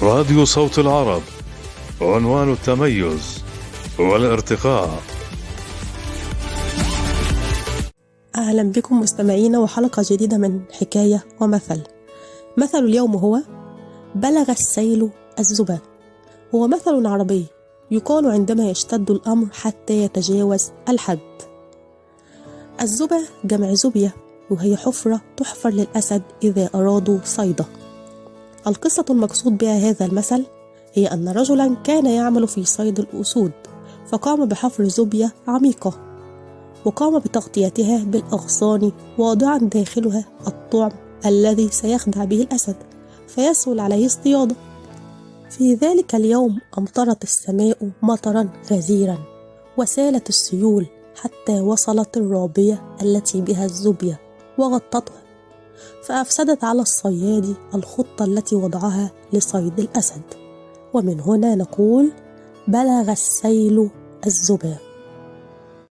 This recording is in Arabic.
راديو صوت العرب، عنوان التميز والارتقاء. أهلا بكم مستمعينا وحلقة جديدة من حكاية ومثل. مثل اليوم هو بلغ السيل الزبا. هو مثل عربي يقال عندما يشتد الأمر حتى يتجاوز الحد. الزبا جمع زبية، وهي حفرة تحفر للأسد إذا أرادوا صيده. القصة المقصود بها هذا المثل هي أن رجلا كان يعمل في صيد الأسود، فقام بحفر زبية عميقة، وقام بتغطيتها بالأغصان، واضعا داخلها الطعم الذي سيخدع به الأسد فيسهل عليه اصطياده. في ذلك اليوم أمطرت السماء مطرا غزيرا، وسالت السيول حتى وصلت الرابية التي بها الزبية وغطتها، فأفسدت على الصياد الخطة التي وضعها لصيد الأسد. ومن هنا نقول بلغ السيل الزبا.